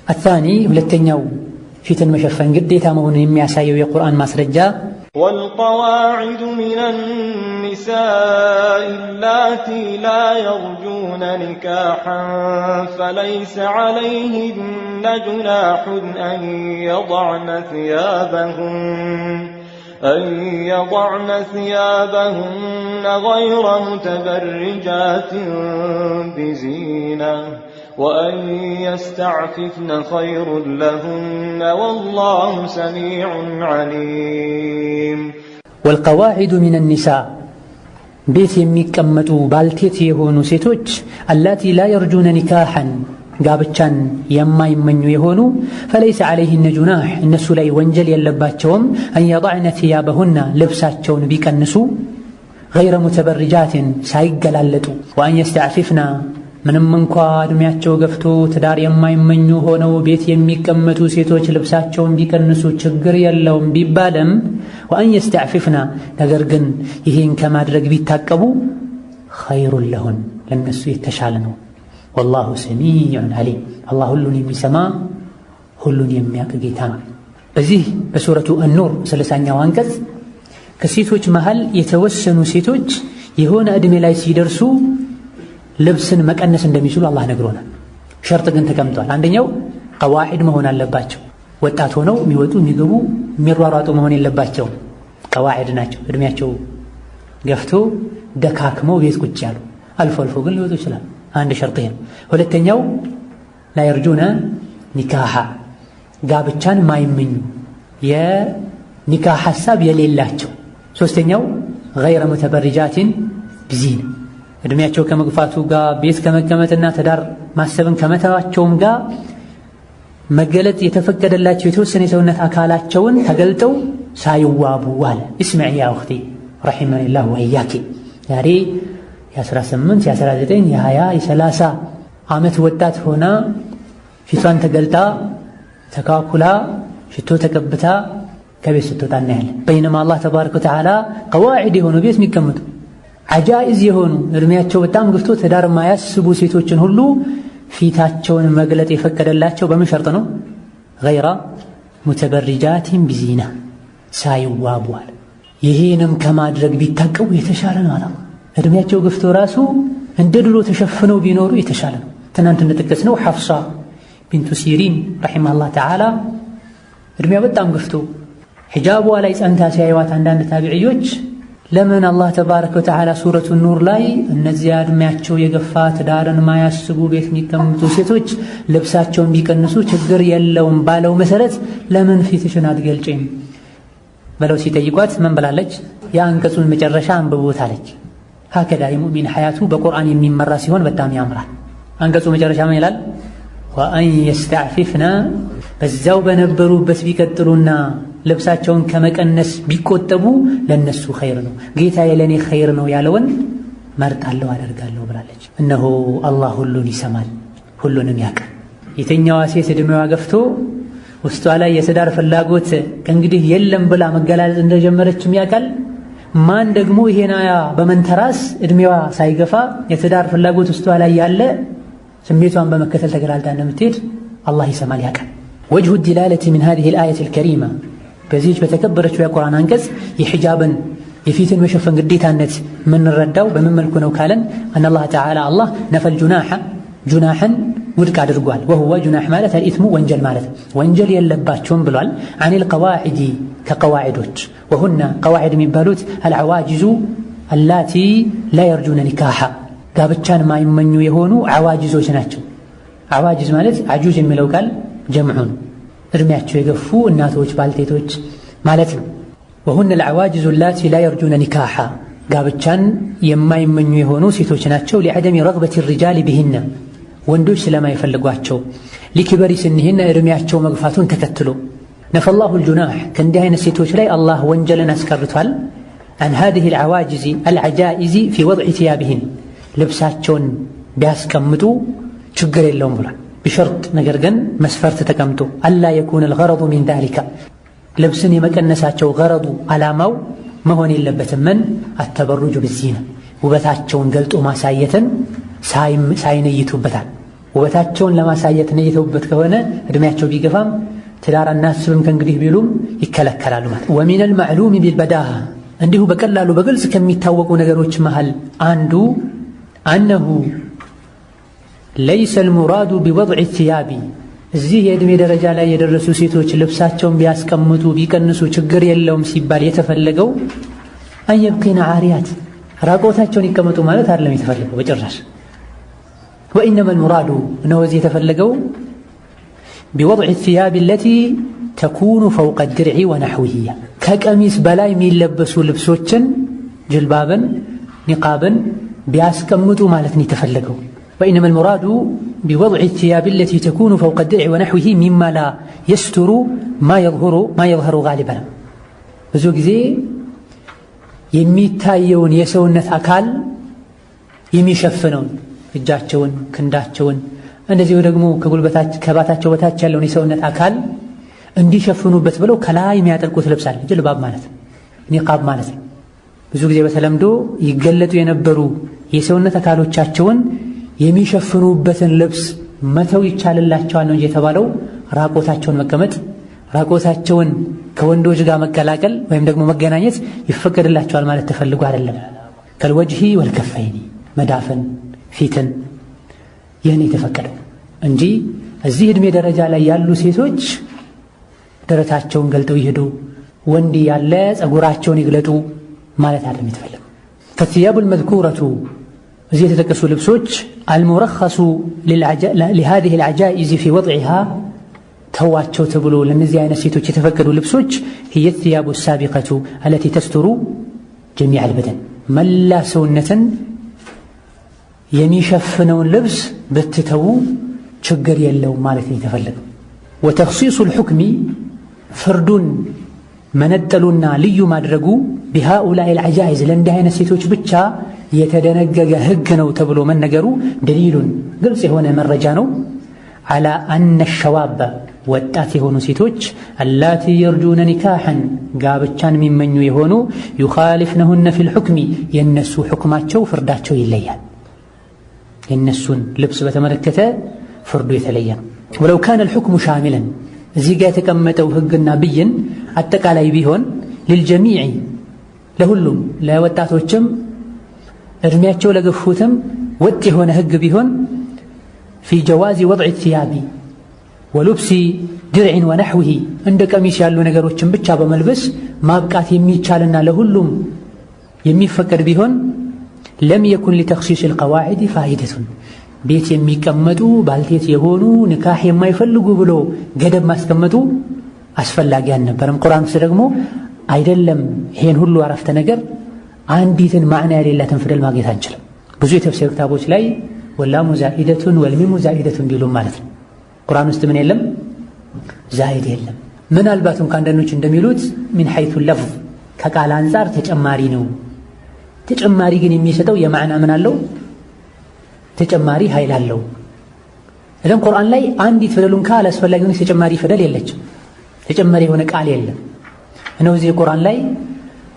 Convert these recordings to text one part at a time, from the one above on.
الثاني ሁለተኛው ፊትን መሸፈን ግዴታ መሆኑን የሚያሳየው የቁርአን ማስረጃ والقواعد من النساء اللاتي لا يرجون نكاحا فليس عليهن جناح أن يضعن ثيابهن غير متبرجات بزينة وأن يستعففن خير لهن والله سميع عليم والقواعد من النساء ቤት የሚቀመጡ ባልቴት የሆኑ ሴቶች اللاتي لا يرجون نكاحا ጋብቻን የማይመኙ የሆኑ فليس عليهن جناح እነሱ ላይ ወንጀል የለባቸውም أن يضعن ثيابهن ልብሳቸውን ቢቀንሱ غير متبرجات ሳይገላለጡ وأن يستعففن ምንም እንኳ እድሜያቸው ገፍቶ ትዳር የማይመኙ ሆነው ቤት የሚቀመጡ ሴቶች ልብሳቸውን ቢቀንሱ ችግር የለውም ቢባልም وأن يستعففن ነገር ግን ይህን ከማድረግ ቢታቀቡ خير لهن ለነሱ የተሻለ ነው والله سميع عليم الله ሁሉን የሚሰማ ሁሉን የሚያውቅ ጌታ ነው። በዚህ በሱረቱ አኑር 30ኛው አንቀጽ ከሴቶች መሃል የተወሰኑ ሴቶች የሆነ እድሜ ላይ ሲደርሱ ልብስን መቀነስ እንደሚችሉ አላህ ነግሮናል። ሸርጥ ግን ተቀምጧል። አንደኛው ቀዋዒድ መሆን አለባቸው። ወጣት ሆነው የሚወጡ የሚገቡ የሚሯሯጡ መሆን የለባቸው። ቀዋዒድ ናቸው። እድሜያቸው ገፍቶ ደካክመው ቤት ቁጭ ያሉ አልፎ አልፎ ግን ሊወጡ ይችላል። አንድ ሸርጥ ነው። ሁለተኛው ላ የርጁነ ኒካሃ ጋብቻን ማይመኙ የኒካህ ሐሳብ የሌላቸው። ሶስተኛው ገይረ ሙተበሪጃቲን ቢዚና እድሜያቸው ከመግፋቱ ጋር ቤት ከመቀመጥና ትዳር ማሰብን ከመተዋቸውም ጋር መገለጥ የተፈቀደላቸው የተወሰነ የሰውነት አካላቸውን ተገልጠው ሳይዋቡ አለ። እስመዒ ያ እኽቲ ረሒመኒላሁ ወኢያኪ ዛሬ የ18 የ19 የ20 የ30 ዓመት ወጣት ሆና ፊቷን ተገልጣ ተካኩላ ሽቶ ተቀብታ ከቤት ስትወጣ እናያለን። በይነማ አላህ ተባረከ ወተዓላ ቀዋዒድ የሆኑ ቤት የሚቀመጡ አጃኢዝ የሆኑ እድሜያቸው በጣም ገፍቶ ትዳር ማያስቡ ሴቶችን ሁሉ ፊታቸውን መግለጥ የፈቀደላቸው በምን ሸርጥ ነው? ገይረ ሙተበሪጃቲን ቢዚና ሳይዋቡ አለ። ይሄንም ከማድረግ ቢታቀቡ የተሻለ ነው አለ። እድሜያቸው ገፍቶ ራሱ እንደ ድሮ ተሸፍነው ቢኖሩ የተሻለ ነው። ትናንት እንደጠቀስነው ሐፍሳ ቢንቱ ሲሪን ረሒመሃላህ ተዓላ እድሜያ በጣም ገፍቶ ሒጃቧ ላይ ጸንታ ሲያዩዋት አንዳንድ ታቢዕዮች ለምን አላህ ተባረከ ወተዓላ ሱረቱ ኑር ላይ እነዚያ እድሜያቸው የገፋ ትዳርን ማያስቡ ቤት የሚቀመጡ ሴቶች ልብሳቸውን ቢቀንሱ ችግር የለውም ባለው መሰረት ለምን ፊትሽን አትገልጪም ብለው ሲጠይቋት ምን ብላለች? የአንቀጹን መጨረሻ አንብቦታለች። ሀከዳ የሙእሚን ሐያቱ በቁርአን የሚመራ ሲሆን በጣም ያምራል። አንቀጹ መጨረሻ ምን ይላል? ወአን የስተዕፊፍና በዛው በነበሩበት ቢቀጥሉና ልብሳቸውን ከመቀነስ ቢቆጠቡ ለነሱ ኸይር ነው፣ ጌታዬ ለኔ ኸይር ነው ያለውን መርጣለሁ አደርጋለሁ ብላለች። እነሆ አላህ ሁሉን ይሰማል ሁሉንም ያውቃል። የተኛዋ ሴት እድሜዋ ገፍቶ ውስጧ ላይ የትዳር ፍላጎት ከእንግዲህ የለም ብላ መገላለጽ እንደጀመረችም ያውቃል። ማን ደግሞ ይሄን አያ በመንተራስ እድሜዋ ሳይገፋ የትዳር ፍላጎት ውስጧ ላይ ያለ ስሜቷን በመከተል ተገላልጣ እንደምትሄድ አላህ ይሰማል ያውቃል። ወጅሁ ዲላለቲ ሚን ሃዚሂ አልአየት አልከሪማ በዚህች በተከበረችው የቁርአን አንቀጽ የሒጃብን የፊትን መሸፈን ግዴታነት የምንረዳው በምን መልኩ ነው ካለን አነላህ ተዓላ አላህ ነፈል ጁናሕን ውድቅ አድርጓል። ወሁወ ጁናሕ ማለት አልኢትሙ ወንጀል ማለት ወንጀል የለባቸውም ብሏል። አኒል ቀዋዒዲ ከቀዋዒዶች ወሁና ቀዋዒድ የሚባሉት አልዓዋጅዙ አላቲ ላ የርጁነ ኒካሓ ጋብቻን ማይመኙ የሆኑ ዓዋጅዞች ናቸው። ዓዋጅዝ ማለት አጁዝ የሚለው ቃል ጀምዑ ነው። እድሜያቸው የገፉ እናቶች ባልቴቶች ማለት ነው። ወሁነ አልዓዋጅዙ አላቲ ላ የርጁነ ኒካሓ ጋብቻን የማይመኙ የሆኑ ሴቶች ናቸው። ሊዐደሚ ረግበቲ ሪጃሊ ቢሂነ ወንዶች ስለማይፈልጓቸው፣ ሊክበሪ ስንሂነ እድሜያቸው መግፋቱን ተከትሎ ነፈላሁ አልጁናሕ ከእንዲህ አይነት ሴቶች ላይ አላህ ወንጀልን አስቀርቷል። አን ሃዚሂ አልዓዋጅዚ አልዓጃኢዚ ፊ ወድዒ ቲያቢሂን ልብሳቸውን ቢያስቀምጡ ችግር የለውም ብሏል። ቢሸርጥ ነገር ግን መስፈርት ተቀምጦ አላ የኩነ አልገረዱ ሚን ዛሊካ ልብስን የመቀነሳቸው ገረዱ ዓላማው መሆን የለበትም ምን አተበሩጁ ብዚና ውበታቸውን ገልጦ ማሳየትን ሳይነይቱበታል። ውበታቸውን ለማሳየት ነይተውበት ከሆነ እድሜያቸው ቢገፋም ትዳር አናስብም ከእንግዲህ ቢሉም ይከለከላሉ ማለት። ወሚነል ማዕሉም ቢልበዳሃ እንዲሁ በቀላሉ በግልጽ ከሚታወቁ ነገሮች መሃል አንዱ አነሁ ለይሰል ሙራዱ ቢወድዕ ሲያቢ እዚህ የዕድሜ ደረጃ ላይ የደረሱ ሴቶች ልብሳቸውን ቢያስቀምጡ ቢቀንሱ ችግር የለውም ሲባል የተፈለገው አንየብቂና ዓሪያት ራቆታቸውን ይቀመጡ ማለት አይደለም የተፈለገው በጭራሽ። ወኢነመል ሙራዱ ነው እዚህ የተፈለገው ቢወድዕ ሲያቢ አለቲ ተኩኑ ፈውቀ ድርዒ ወነሕዊሂ ከቀሚስ በላይ የሚለበሱ ልብሶችን ጅልባብን ኒቃብን ቢያስቀምጡ ማለት ነው የተፈለገው። ወኢነመል ሙራዱ ቢወድዕ ሲያቢ አለቲ ተኩኑ ፈውቀ ድርዒ ወነሕዊሂ ሚማ ላ የስትሩ ማ የዝሀሩ ጋሊበን ብዙ ጊዜ የሚታየውን የሰውነት አካል የሚሸፍነውን እጃቸውን፣ ክንዳቸውን እንደዚሁ ደግሞ ከባታቸው በታች ያለውን የሰውነት አካል እንዲሸፍኑበት ብለው ከላይ የሚያጠልቁት ልብስ አለ። ጅልባብ ማለት ኒቃብ ማለት ነው። ብዙ ጊዜ በተለምዶ ይገለጡ የነበሩ የሰውነት አካሎቻቸውን የሚሸፍኑበትን ልብስ መተው ይቻልላቸዋል ነው እንጂ የተባለው ራቆታቸውን መቀመጥ ራቆታቸውን ከወንዶች ጋር መቀላቀል ወይም ደግሞ መገናኘት ይፈቀድላቸዋል ማለት ተፈልጎ አይደለም። ከልወጅሂ ወልከፈይኒ መዳፍን ፊትን ይህን የተፈቀደው እንጂ እዚህ ዕድሜ ደረጃ ላይ ያሉ ሴቶች ደረታቸውን ገልጠው ይሄዱ፣ ወንድ ያለ ጸጉራቸውን ይግለጡ ማለት አይደለም የተፈለገው። ፈትያቡል መዝኩረቱ እዚህ የተጠቀሱ ልብሶች አልሙረኸሱ ሊሃዚሂ አልዓጃኢዝ ፊ ወድዒሃ ተዋቸው ተብሎ ለነዚህ አይነት ሴቶች የተፈቀዱ ልብሶች هي الثياب السابقة التي تستر جميع البدن መላ ሰውነትን የሚሸፍነውን ልብስ ብትተው ችግር የለውም ማለት ነው የተፈለገው። وتخصيص الحكم ፍርዱን መነጠሉና ልዩ ማድረጉ بهؤلاء العجائز ለእንዲህ አይነት ሴቶች ብቻ የተደነገገ ህግ ነው ተብሎ መነገሩ ደሊሉን ግልጽ የሆነ መረጃ ነው على أن الشواب ወጣት የሆኑ ሴቶች አላቲ የርጁነ ኒካሐን ጋብቻን የሚመኙ የሆኑ ዩኻሊፍነሁነ ፊል ሑክሚ የነሱ ሑክማቸው ፍርዳቸው ይለያል። የነሱን ልብስ በተመለከተ ፍርዱ የተለየ ነው። ወለው ካነ አልሑክሙ ሻሚለን እዚህ ጋር የተቀመጠው ህግና ብይን አጠቃላይ ቢሆን ሊልጀሚዕ ለሁሉም ለወጣቶችም እድሜያቸው ለገፉትም ወጥ የሆነ ህግ ቢሆን ፊ ጀዋዚ ወድዕ ሲያቢ ወሉብሲ ድርዕን ወነሕዊሂ እንደ ቀሚስ ያሉ ነገሮችን ብቻ በመልበስ ማብቃት የሚቻልና ለሁሉም የሚፈቀድ ቢሆን ለም የኩን ሊተኽሲስ አልቀዋዒድ ፋኢደቱን ቤት የሚቀመጡ ባልቴት የሆኑ ንካህ የማይፈልጉ ብሎ ገደብ ማስቀመጡ አስፈላጊ አልነበረም። ቁርአን ውስጥ ደግሞ አይደለም ይሄን ሁሉ አረፍተ ነገር አንዲትን ማዕና የሌላትን ፊደል ማግኘት አንችልም። ብዙ የተፍሲር ክታቦች ላይ ወላሙ ዛኢደቱን ወልሚሙ ዛኢደቱን ቢሉም ማለት ነው ቁርአን ውስጥ ምን የለም ዛኢድ የለም። ምናልባትም ከአንዳንዶች እንደሚሉት ሚን ሐይቱ ለፍዝ ከቃል አንጻር ተጨማሪ ነው። ተጨማሪ ግን የሚሰጠው የማዕና ምን አለው ተጨማሪ ኃይል አለው። እለም ቁርአን ላይ አንዲት ፊደሉን ካል አስፈላጊ ሆነ ተጨማሪ ፊደል የለችም፣ ተጨማሪ የሆነ ቃል የለም። እነሆ እዚህ ቁርአን ላይ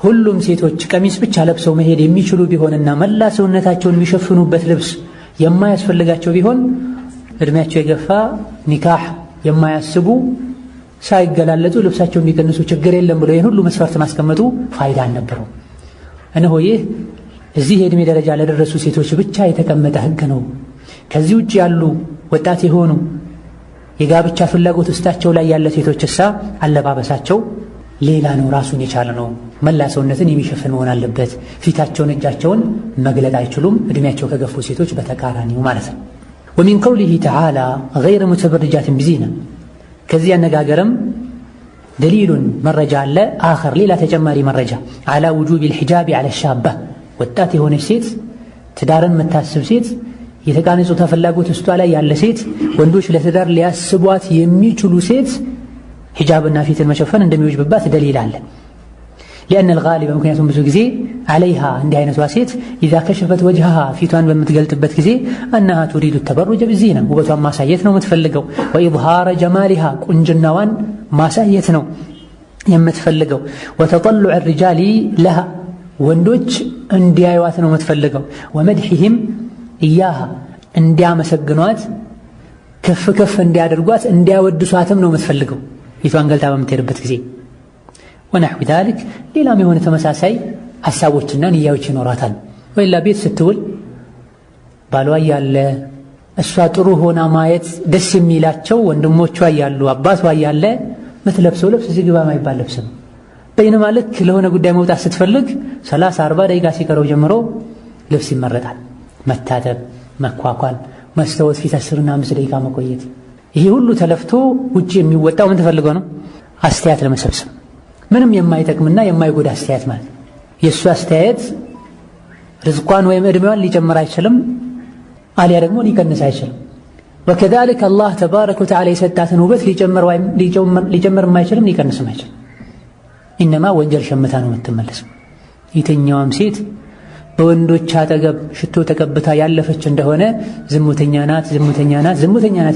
ሁሉም ሴቶች ቀሚስ ብቻ ለብሰው መሄድ የሚችሉ ቢሆንና መላ ሰውነታቸውን የሚሸፍኑበት ልብስ የማያስፈልጋቸው ቢሆን እድሜያቸው የገፋ ኒካህ የማያስቡ ሳይገላለጡ ልብሳቸውን የሚቀንሱ ችግር የለም ብሎ ይህን ሁሉ መስፈርት ማስቀመጡ ፋይዳ አልነበረው። እነሆ ይህ እዚህ የዕድሜ ደረጃ ለደረሱ ሴቶች ብቻ የተቀመጠ ህግ ነው። ከዚህ ውጭ ያሉ ወጣት የሆኑ የጋብቻ ፍላጎት ውስጣቸው ላይ ያለ ሴቶች እሳ አለባበሳቸው ሌላ ነው፣ ራሱን የቻለ ነው። መላ ሰውነትን የሚሸፍን መሆን አለበት። ፊታቸውን እጃቸውን መግለጥ አይችሉም። እድሜያቸው ከገፉ ሴቶች በተቃራኒው ማለት ነው። ወሚን ቀውሊሂ ተዓላ ገይረ ሙተበርጃትን ቢዚና ከዚህ አነጋገርም ደሊሉን መረጃ አለ አኸር ሌላ ተጨማሪ መረጃ አላ ውጁብ ልሒጃቢ አለ ሻባ ወጣት የሆነች ሴት ትዳርን የምታስብ ሴት የተቃነ ጾታ ፍላጎት ውስጧ ላይ ያለ ሴት ወንዶች ለትዳር ሊያስቧት የሚችሉ ሴት ሒጃብና ፊትን መሸፈን እንደሚወጅብባት ደሊል አለ። ሊአነ አልጋሊበ ምክንያቱም ብዙ ጊዜ አለይሃ እንዲህ አይነቷ ሴት ኢዛ ከሸፈት ወጅሃ ፊቷን በምትገልጥበት ጊዜ አናሃ ቱሪዱ ተበሩጀ ቢዚና ውበቷን ማሳየት ነው የምትፈልገው። ወኢዝሃረ ጀማሊሃ ቁንጅናዋን ማሳየት ነው የምትፈልገው። ወተጠሉዕ ሪጃሊ ለሃ ወንዶች እንዲያዩዋት ነው የምትፈልገው። ወመድሒህም እያሃ እንዲያመሰግኗት ከፍ ከፍ እንዲያደርጓት እንዲያወድሷትም ነው የምትፈልገው ፊቷን ገልጣ በምትሄድበት ጊዜ። ወነሕዊ ዛሊክ ሌላም የሆነ ተመሳሳይ ሐሳቦችና ንያዎች ይኖራታል። ወይላ ቤት ስትውል ባሏ ያለ እሷ ጥሩ ሆና ማየት ደስ የሚላቸው ወንድሞቿ ያሉ አባቷ ያለ ምትለብሰው ልብስ እዚህ ግባ ማይባል ልብስ ነው። በይነማ ልክ ለሆነ ጉዳይ መውጣት ስትፈልግ 30-40 ደቂቃ ሲቀረው ጀምሮ ልብስ ይመረጣል። መታጠብ፣ መኳኳል፣ መስታወት ፊት 10-5 ደቂቃ መቆየት። ይሄ ሁሉ ተለፍቶ ውጪ የሚወጣው ምን ተፈልገው ነው? አስተያየት ለመሰብሰብ። ምንም የማይጠቅምና የማይጎዳ አስተያየት ማለት የእሱ አስተያየት ርዝቋን ወይም ዕድሜዋን ሊጨምር አይችልም፣ አሊያ ደግሞ ሊቀንስ አይችልም። ወከዛሊክ አላህ ተባረከ ወተዓላ የሰጣትን ውበት ሊጨምር የማይችልም ሊቀንስም አይችልም። ኢነማ ወንጀል ሸምታ ነው የምትመለሰው። የትኛዋም ሴት በወንዶች አጠገብ ሽቶ ተቀብታ ያለፈች እንደሆነ ዝሙተኛ ናት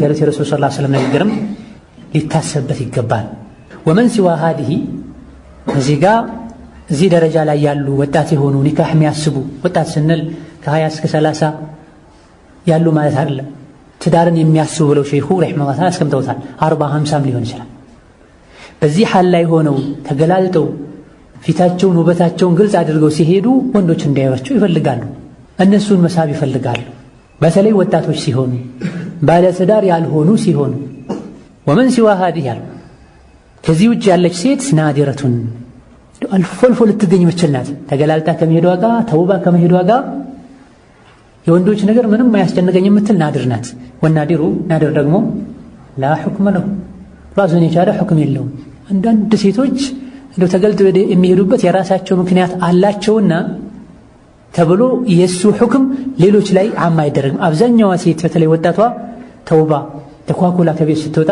ያሉት የረሱል ሰለላሁ ዐለይሂ ወሰለም ንግግርም ሊታሰብበት ይገባል። ወመን ሲዋ ሃዲሂ እዚህ ጋር እዚህ ደረጃ ላይ ያሉ ወጣት የሆኑ ኒካህ የሚያስቡ ወጣት ስንል ከ20 እስከ 30 ያሉ ማለት አይደለም። ትዳርን የሚያስቡ ብለው ሼኹ ረሒመሁላህ ተዓላ አስቀምጠውታል። 40-50 ሊሆን ይችላል። በዚህ ሐል ላይ ሆነው ተገላልጠው ፊታቸውን ውበታቸውን ግልጽ አድርገው ሲሄዱ ወንዶች እንዲያዩዋቸው ይፈልጋሉ። እነሱን መሳብ ይፈልጋሉ። በተለይ ወጣቶች ሲሆኑ፣ ባለትዳር ያልሆኑ ሲሆኑ። ወመን ሲዋ ሃዲህ ያሉ ከዚህ ውጭ ያለች ሴት ናዲረቱን አልፎ አልፎ ልትገኝ ምችል ናት። ተገላልጣ ከመሄዷ ጋር ተውባ ከመሄዷ ጋር የወንዶች ነገር ምንም አያስጨንቀኝ የምትል ናድር ናት። ወናዲሩ ናድር ደግሞ ላ ሑክመ ለሁ ራሱን የቻለ ሁክም የለውም። አንዳንድ ሴቶች እንደው ተገልጠው የሚሄዱበት የራሳቸው ምክንያት አላቸውና ተብሎ የሱ ሁክም ሌሎች ላይ አማ አይደረግም። አብዛኛዋ ሴት በተለይ ወጣቷ ተውባ ተኳኩላ ከቤት ስትወጣ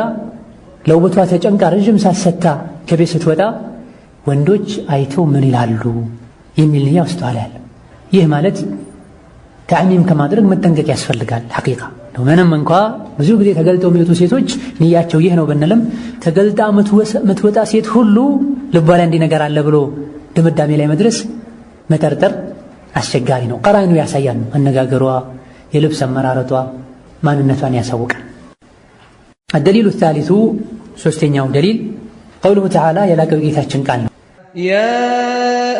ለውበቷ ተጨንቃ ረጅም ሳትሰታ ከቤት ስትወጣ ወንዶች አይተው ምን ይላሉ የሚል ንያ ውስጥ አለ። ይህ ማለት ተዕሚም ከማድረግ መጠንቀቅ ያስፈልጋል። ሐቂቃ ነው። ምንም እንኳ ብዙ ጊዜ ተገልጠው የሚወጡ ሴቶች ንያቸው ይህ ነው ብንልም ተገልጣ ምትወጣ ሴት ሁሉ ልቧ ላይ እንዲህ ነገር አለ ብሎ ድምዳሜ ላይ መድረስ መጠርጠር አስቸጋሪ ነው። ቀራይኑ ያሳያል። አነጋገሯ፣ የልብስ አመራረጧ ማንነቷን ያሳውቃል። الدليل الثالث ሶስተኛው ደሊል قوله تعالى የላቀው ጌታችን ቃል ነው። يا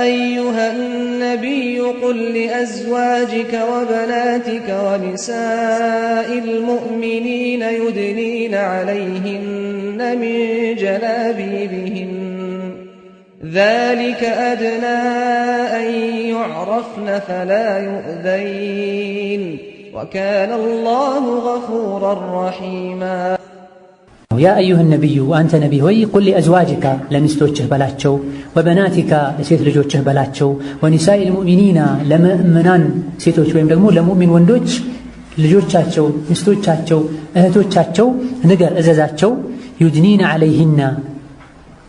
أيها النبي قل لأزواجك وبناتك ونساء المؤمنين يدنين عليهن من جلابيبهن ذلك أدنى أن يعرفن فلا يؤذين وكان الله غفورا رحيما ያ አዩሃ ነቢዩ አንተ ነቢ ሆይ ቁል ሊአዝዋጅካ ለሚስቶችህ በላቸው፣ ወበናቲካ ለሴት ልጆችህ በላቸው፣ ወኒሳኢል ሙእሚኒና ለምእምናን ሴቶች ወይም ደግሞ ለሙእሚን ወንዶች ልጆቻቸው፣ ሚስቶቻቸው፣ እህቶቻቸው ንገር እዘዛቸው። ዩድኒና ዐለይሂና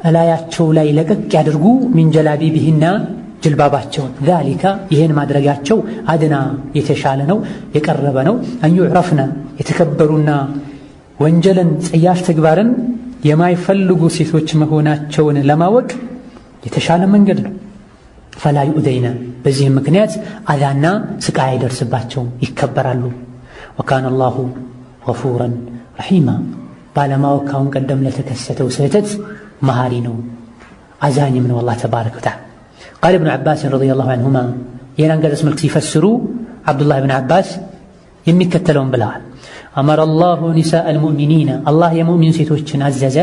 እላያቸው ላይ ለቀቅ ያድርጉ፣ ሚን ጀላቢቢሂና ጅልባባቸውን። ዛሊካ ይህን ማድረጋቸው አድና የተሻለ ነው የቀረበ ነው። አን ዩዕረፍና የተከበሩና ወንጀልን ጸያፍ ተግባርን የማይፈልጉ ሴቶች መሆናቸውን ለማወቅ የተሻለ መንገድ ነው። ፈላ ዩእዘይነ በዚህም ምክንያት አዛና ስቃይ አይደርስባቸውም፣ ይከበራሉ። ወካነ አላሁ ገፉረን ረሒማ ባለማወቅ ካሁን ቀደም ለተከሰተው ስህተት መሃሪ ነው አዛኝም ነው አላህ ተባረከ ወተዓላ። ቃል ኢብኑ ዓባስ ረዲየላሁ ዐንሁማ ይህን አንቀጽ መልክ ሲፈስሩ ዓብዱላህ ብን ዓባስ የሚከተለውን ብለዋል። አመረ አላሁ ኒሳአል ሙእሚኒና አላህ የሙእሚን ሴቶችን አዘዘ።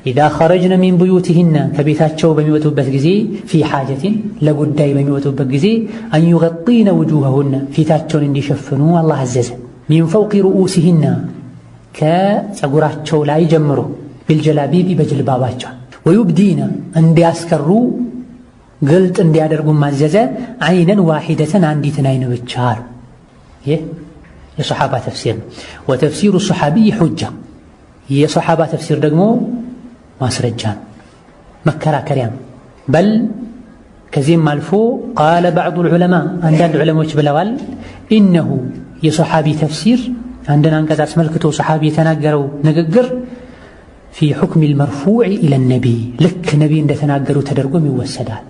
ኢዛ ኸረጅነ ሚን ቡዩቲሂነ ከቤታቸው በሚወጡበት ጊዜ፣ ፊ ሓጀቲን ለጉዳይ በሚወጡበት ጊዜ፣ አን ዩገጢነ ውጁሀሁነ ፊታቸውን እንዲሸፍኑ አላህ አዘዘ። ሚን ፈውቂ ሩኡሲሂነ ከፀጉራቸው ላይ ጀምሮ፣ ቢልጀላቢቢ በጅልባባቸው፣ ወዩብዲነ እንዲያስከሩ ግልጥ እንዲያደርጉ ማዘዘ። ዓይነን ዋሒደተን አንዲትን አይን ብቻ አሉ። ይህ የሰሓባ ተፍሲር ነው። ወተፍሲሩ ሰሓቢይ ሑጃ የሰሓባ ተፍሲር ደግሞ ማስረጃ ነው፣ መከራከሪያ ነው። በል ከዚህም አልፎ ቃለ ባዕዱል ዑለማ አንዳንድ ዑለሞች ብለዋል፣ ኢነሁ የሰሓቢ ተፍሲር አንድን አንቀጽ አስመልክቶ ሰሓቢ የተናገረው ንግግር ፊ ሑክሚል መርፉዕ ኢለ ነቢይ ልክ ነቢይ እንደተናገሩ ተደርጎም ይወሰዳል።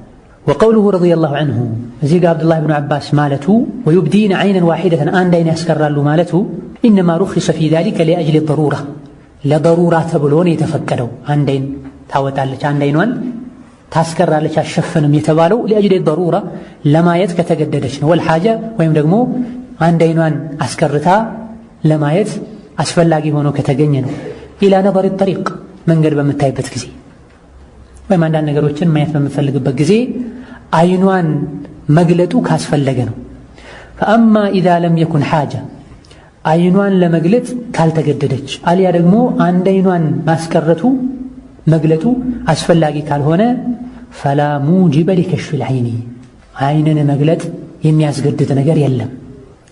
ወቀውሉሁ ረዲየላሁ ዐንሁ እዚህ ጋር አብዱላህ ብኑ ዓባስ ማለቱ ወዩብዲነ ዓይነን ዋሒደተን አንድ አይን ያስቀራሉ ማለቱ ኢነማ ሩኺሰ ፊ ዛሊከ ሊአጅሊ ደሩራ ለደሩራ ተብሎ ነው የተፈቀደው። አንድ አይን ታወጣለች፣ አንድ አይኗን ታስቀራለች፣ አሸፍንም የተባለው ሊአጅሊ ደሩራ ለማየት ከተገደደች ነው። ወልሓጃ ወይም ደግሞ አንድ አይኗን አስቀርታ ለማየት አስፈላጊ ሆኖ ከተገኘ ነው። ኢላ ነظሪ ጠሪቅ መንገድ በምታይበት ጊዜ ወይም አንዳንድ ነገሮችን ማየት በምትፈልግበት ጊዜ አይኗን መግለጡ ካስፈለገ ነው። ፈአማ ኢዛ ለም የኩን ሓጃ አይኗን ለመግለጥ ካልተገደደች አልያ ደግሞ አንድ አይኗን ማስቀረቱ መግለጡ አስፈላጊ ካልሆነ ፈላ ሙጂበ ሊከሽፊል ዐይኒ አይንን መግለጥ የሚያስገድድ ነገር የለም፣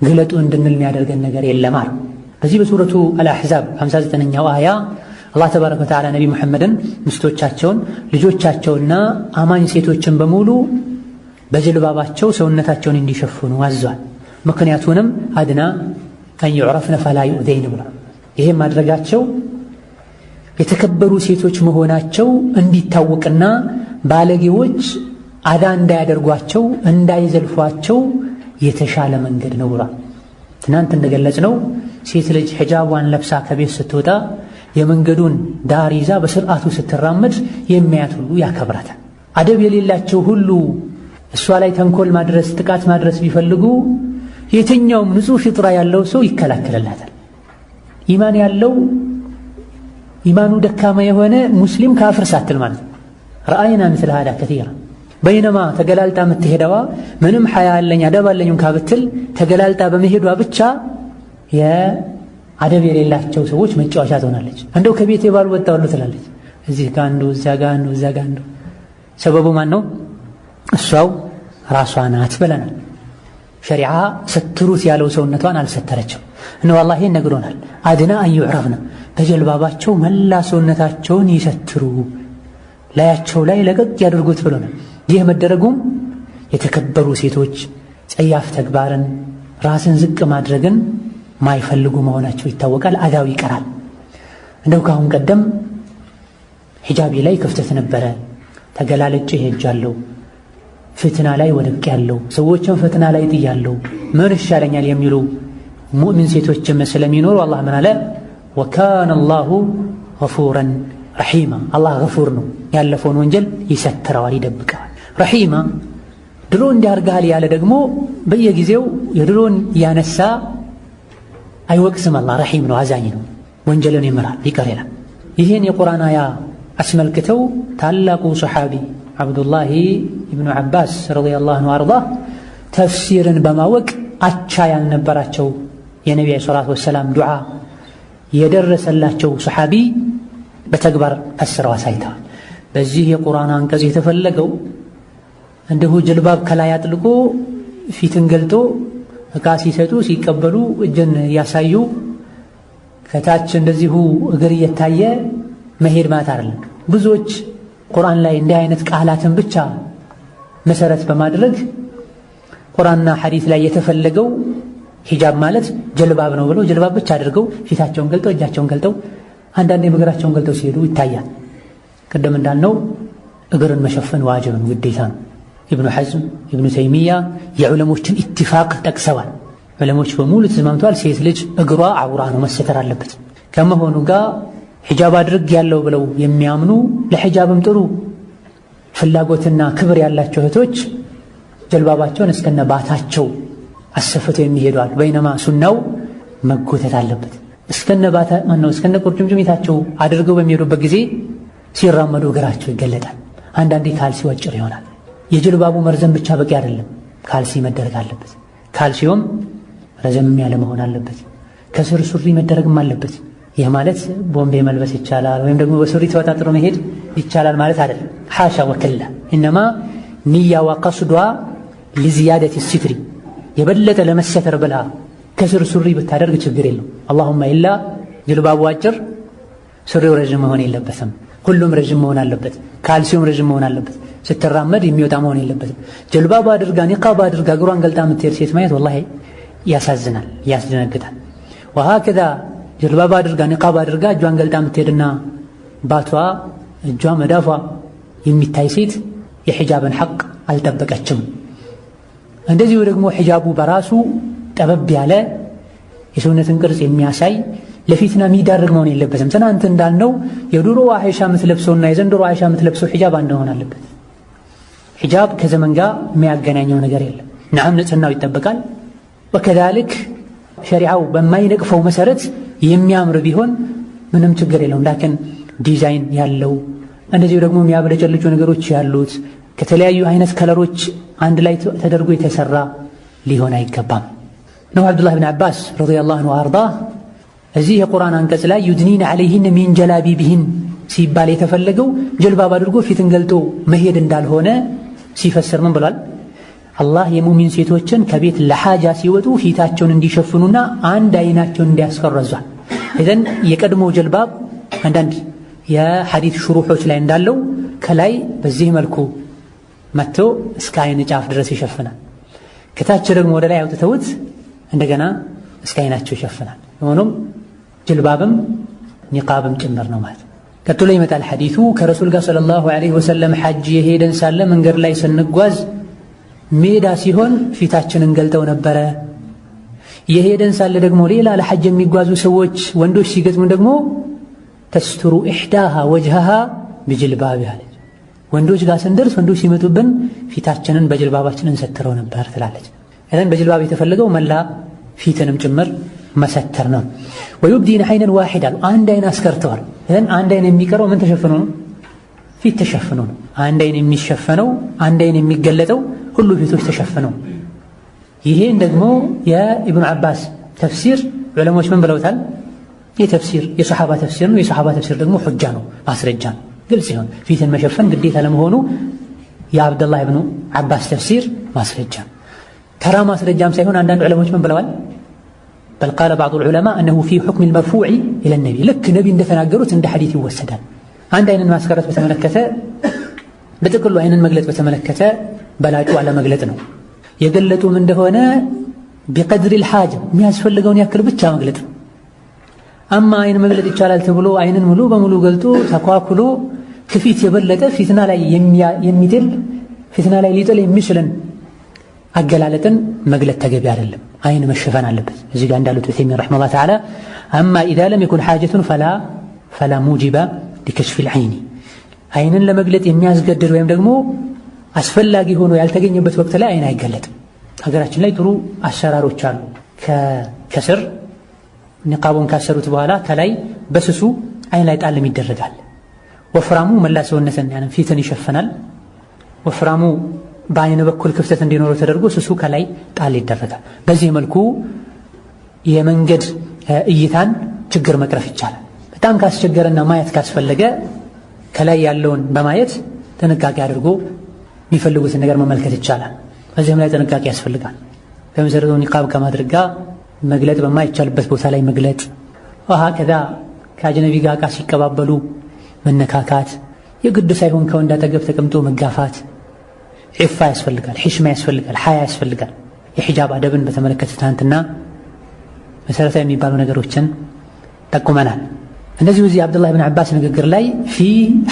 ግለጡ እንድንል የሚያደርገን ነገር የለም አሉ። በዚህ በሱረቱ አልአሕዛብ 59ኛው አያ አላህ ተባረከ ወተዓላ ነቢ ሙሐመድን ሚስቶቻቸውን፣ ልጆቻቸውና አማኝ ሴቶችን በሙሉ በጀልባባቸው ሰውነታቸውን እንዲሸፍኑ አዟል። ምክንያቱንም አድና አን ዩዕረፍነ ፈላ ዩእዘይን ብሏል። ይሄም ማድረጋቸው የተከበሩ ሴቶች መሆናቸው እንዲታወቅና ባለጌዎች አዳ እንዳያደርጓቸው እንዳይዘልፏቸው የተሻለ መንገድ ነው ብሏል። ትናንት እንደገለጽነው ሴት ልጅ ሒጃቧን ለብሳ ከቤት ስትወጣ የመንገዱን ዳር ይዛ በስርዓቱ ስትራመድ የሚያያት ሁሉ ያከብራታል። አደብ የሌላቸው ሁሉ እሷ ላይ ተንኮል ማድረስ፣ ጥቃት ማድረስ ቢፈልጉ የትኛውም ንጹሕ ፊጥራ ያለው ሰው ይከላከልላታል። ኢማን ያለው ኢማኑ ደካማ የሆነ ሙስሊም ካፍር ሳትል ማለት ነው። ረአይና ምስለ ሃዳ ከቲራ በይነማ ተገላልጣ የምትሄደዋ ምንም ሐያ አለኝ አደብ አለኝ እንኳ ብትል ተገላልጣ በመሄዷ ብቻ የአደብ የሌላቸው ሰዎች መጫወቻ ትሆናለች። እንደው ከቤቴ ባልወጣሁ ትላለች። እዚህ ጋር አንዱ፣ እዚያ ጋር አንዱ፣ እዚያ ጋር አንዱ። ሰበቡ ማን ነው? እሷው ራሷ ናት ብለናል። ሸሪዓ ሰትሩት ያለው ሰውነቷን አልሰተረችም። እነሆ አላህ ይሄን ነግሮናል። አድና አን ዩዕረፍነ በጀልባባቸው መላ ሰውነታቸውን ይሰትሩ፣ ላያቸው ላይ ለቀቅ ያድርጉት ብሎናል። ይህ መደረጉም የተከበሩ ሴቶች ጸያፍ ተግባርን፣ ራስን ዝቅ ማድረግን ማይፈልጉ መሆናቸው ይታወቃል። አዳው ይቀራል። እንደው ካሁን ቀደም ሒጃቢ ላይ ክፍተት ነበረ፣ ተገላለጭ ሄጃለሁ፣ ፍትና ላይ ወድቅ ያለው ሰዎችን ፍትና ላይ ጥያለሁ፣ ምን ይሻለኛል የሚሉ ሙእሚን ሴቶችም ስለሚኖሩ አላህ ምን አለ? ወካነ አላሁ ገፉረን ረሒማ። አላህ ገፉር ነው፣ ያለፈውን ወንጀል ይሰትረዋል፣ ይደብቀዋል። ረሒማ ድሮ እንዲያርጋል ያለ ደግሞ በየጊዜው የድሮን ያነሳ አይወቅስም። አላህ ረሒም ነው፣ አዛኝ ነው፣ ወንጀልን ይምራል፣ ይቅር ይላል። ይህን የቁርአን አያ አስመልክተው ታላቁ ሰሓቢ ዓብዱላሂ ኢብኑ ዓባስ ረዲየላሁ ዐንሁ አርዳህ ተፍሲርን በማወቅ አቻ ያልነበራቸው የነቢ ዓለይሂ ሰላቱ ወሰላም ዱዓ የደረሰላቸው ሰሓቢ በተግባር ፈስረው አሳይተዋል። በዚህ የቁርአን አንቀጽ የተፈለገው እንዲሁ ጅልባብ ከላይ አጥልቆ ፊትን ገልጦ ዕቃ ሲሰጡ ሲቀበሉ እጅን እያሳዩ ከታች እንደዚሁ እግር እየታየ መሄድ ማለት አይደለም። ብዙዎች ቁርአን ላይ እንዲህ አይነት ቃላትን ብቻ መሰረት በማድረግ ቁርአንና ሐዲስ ላይ የተፈለገው ሂጃብ ማለት ጀልባብ ነው ብለው ጀልባብ ብቻ አድርገው ፊታቸውን ገልጠው እጃቸውን ገልጠው አንዳንዴ እግራቸውን ገልጠው ሲሄዱ ይታያል። ቅድም እንዳልነው እግርን መሸፈን ዋጅብ ነው፣ ግዴታ ነው። ኢብኑ ሐዝም፣ ኢብኑ ተይሚያ የዑለሞችን ኢትፋቅ ጠቅሰዋል። ዑለሞች በሙሉ ተስማምተዋል። ሴት ልጅ እግሯ አውራ ነው፣ መሰተር አለበት። ከመሆኑ ጋር ሒጃብ አድርግ ያለው ብለው የሚያምኑ ለሒጃብም ጥሩ ፍላጎትና ክብር ያላቸው እህቶች ጀልባባቸውን እስከነ ባታቸው አሰፍተው የሚሄዷል። በይነማ ሱናው መጎተት አለበት። እስከነ ባታ ማነው እስከነ ቁርጭምጭሚታቸው አድርገው በሚሄዱበት ጊዜ ሲራመዱ እግራቸው ይገለጣል። አንዳንዴ ካልሲ ወጭር ይሆናል። የጀልባቡ መርዘም ብቻ በቂ አይደለም፣ ካልሲ መደረግ አለበት። ካልሲውም ረዘም ያለ መሆን አለበት። ከስር ሱሪ መደረግም አለበት። ይህ ማለት ቦምቤ መልበስ ይቻላል ወይም ደግሞ በሱሪ ተወጣጥሮ መሄድ ይቻላል ማለት አይደለም። ሓሻ ወከላ ኢነማ ንያዋ ቀስዷ ሊዝያደት ሲትሪ የበለጠ ለመሰተር ብላ ከስር ሱሪ ብታደርግ ችግር የለው። አላሁማ ኢላ ጅልባቡ አጭር ሱሪው ረዥም መሆን የለበትም። ሁሉም ረዥም መሆን አለበት። ካልሲውም ረዥም መሆን አለበት። ስትራመድ የሚወጣ መሆን የለበትም። ጀልባባ አድርጋ ኒቃብ አድርጋ እግሯን ገልጣ የምትሄድ ሴት ማየት ወላሂ ያሳዝናል፣ ያስደነግጣል። ወሃከዛ ጀልባባ አድርጋ ኒቃብ አድርጋ እጇን ገልጣ የምትሄድና ባቷ እጇ መዳፏ የሚታይ ሴት የሒጃብን ሐቅ አልጠበቀችም። እንደዚሁ ደግሞ ሒጃቡ በራሱ ጠበብ ያለ የሰውነትን ቅርጽ የሚያሳይ ለፊትና የሚዳርግ መሆን የለበትም። ትናንት እንዳልነው የድሮ አይሻ የምትለብሰውና የዘንድሮ አይሻ የምትለብሰው ሒጃብ አንድ መሆን አለበት። ሒጃብ ከዘመን ጋር የሚያገናኘው ነገር የለም። ነዓም ንጽህናው ይጠበቃል። ወከዛልክ ሸሪዓው በማይነቅፈው መሰረት የሚያምር ቢሆን ምንም ችግር የለውም። ላኪን ዲዛይን ያለው እንደዚሁ ደግሞ የሚያብለጨልጩ ነገሮች ያሉት ከተለያዩ አይነት ከለሮች አንድ ላይ ተደርጎ የተሰራ ሊሆን አይገባም ነው። አብዱላህ ብን አባስ ረዲየላሁ ዐንሁ ወአርዳ እዚህ የቁርአን አንቀጽ ላይ ዩድኒነ ዐለይሂነ ሚን ጀላቢቢሂን ሲባል የተፈለገው ጀልባብ አድርጎ ፊትን ገልጦ መሄድ እንዳልሆነ ሲፈስር ምን ብሏል? አላህ የሙሚን ሴቶችን ከቤት ለሓጃ ሲወጡ ፊታቸውን እንዲሸፍኑና አንድ አይናቸውን እንዲያስቀረዟል። እዘን የቀድሞ ጀልባብ አንዳንድ የሐዲት ሽሩሖች ላይ እንዳለው ከላይ በዚህ መልኩ መጥቶ እስከ አይን ጫፍ ድረስ ይሸፍናል። ከታች ደግሞ ወደ ላይ አውጥተውት እንደገና እስከ አይናቸው ይሸፍናል። ሆኖም ጅልባብም ኒቃብም ጭምር ነው ማለት። ቀጥሎ ይመጣል ሐዲቱ ከረሱል ጋር ሰለላሁ ዐለይሂ ወሰለም ሐጅ የሄደን ሳለ መንገድ ላይ ስንጓዝ ሜዳ ሲሆን ፊታችንን ገልጠው ነበረ። የሄደን ሳለ ደግሞ ሌላ ለሐጅ የሚጓዙ ሰዎች ወንዶች ሲገጥሙ ደግሞ ተስትሩ ኢሕዳሃ ወጅሃሃ ቢጅልባቢሃ አለች። ወንዶች ጋር ስንደርስ ወንዶች ሲመጡብን ፊታችንን በጅልባባችን እንሰትረው ነበር ትላለች። እዘን በጅልባብ የተፈለገው መላ ፊትንም ጭምር መሰተር ነው። ወዩብዲነ ዐይነን ዋሒዳ አሉ፣ አንድ አይን አስከርተዋል። እዘን አንድ አይን የሚቀረው ምን ተሸፍኖ ነው? ፊት ተሸፍኖ ነው። አንድ አይን የሚሸፈነው አንድ አይን የሚገለጠው ሁሉ ፊቶች ተሸፍነው። ይሄን ደግሞ የኢብኑ ዓባስ ተፍሲር ዑለሞች ምን ብለውታል? የተፍሲር የሰሓባ ተፍሲር ነው። የሰሓባ ተፍሲር ደግሞ ሑጃ ነው፣ ማስረጃ ነው። ግልጽ ይሆን ፊትን መሸፈን ግዴታ ለመሆኑ የአብደላህ ኢብኑ ዓባስ ተፍሲር ማስረጃ ተራ ማስረጃም ሳይሆን አንዳንድ ዑለሞች ምን ብለዋል? በል ቃለ ባዕዱል ዑለማ እነሁ ፊ ሑክሚል መርፉዕ ኢለ ነቢ፣ ልክ ነቢ እንደተናገሩት እንደ ሐዲት ይወሰዳል። አንድ አይንን ማስቀረት በተመለከተ በጥቅሉ አይንን መግለጥ በተመለከተ በላጩ አለመግለጥ ነው። የገለጡም እንደሆነ ቢቀድሪል ሓጃ የሚያስፈልገውን ያክል ብቻ መግለጥ ነው። አማ አይን መግለጥ ይቻላል ተብሎ አይንን ሙሉ በሙሉ ገልጦ ተኳኩሎ ከፊት የበለጠ ፊትና ላይ የሚጥል ፊትና ላይ ሊጥል የሚችልን አገላለጥን መግለጥ ተገቢ አይደለም። አይን መሸፈን አለበት። እዚህ ጋር እንዳሉት ዑሰይሚን ረሒመሁላህ ተዓላ አማ ኢዛ ለም የኩን ሓጀቱን ፈላ ሙጂበ ሊከሽፊል ዐይኒ፣ አይንን ለመግለጥ የሚያስገድድ ወይም ደግሞ አስፈላጊ ሆኖ ያልተገኘበት ወቅት ላይ አይን አይገለጥም። ሀገራችን ላይ ጥሩ አሰራሮች አሉ። ከስር ኒቃቡን ካሰሩት በኋላ ከላይ በስሱ አይን ላይ ጣልም ይደረጋል። ወፍራሙ መላ ሰውነትን ፊትን ይሸፈናል። ወፍራሙ በአይን በኩል ክፍተት እንዲኖረው ተደርጎ ስሱ ከላይ ጣል ይደረጋል። በዚህ መልኩ የመንገድ እይታን ችግር መቅረፍ ይቻላል። በጣም ካስቸገረና ማየት ካስፈለገ ከላይ ያለውን በማየት ጥንቃቄ አድርጎ የሚፈልጉትን ነገር መመልከት ይቻላል። በዚህም ላይ ጥንቃቄ ያስፈልጋል። በመሰረቱ ኒቃብ ከማድረግ ጋር መግለጥ በማይቻልበት ቦታ ላይ መግለጥ፣ ከዛ ከአጅነቢ ጋር ዕቃ ሲቀባበሉ መነካካት፣ የግድ ሳይሆን ከወንድ አጠገብ ተቀምጦ መጋፋት፣ ዒፋ ያስፈልጋል፣ ሒሽማ ያስፈልጋል፣ ሐያ ያስፈልጋል። የሒጃብ አደብን በተመለከተ ትናንትና መሰረታዊ የሚባሉ ነገሮችን ጠቁመናል። እንደዚሁ እዚህ አብዱላህ ብን ዓባስ ንግግር ላይ ፊ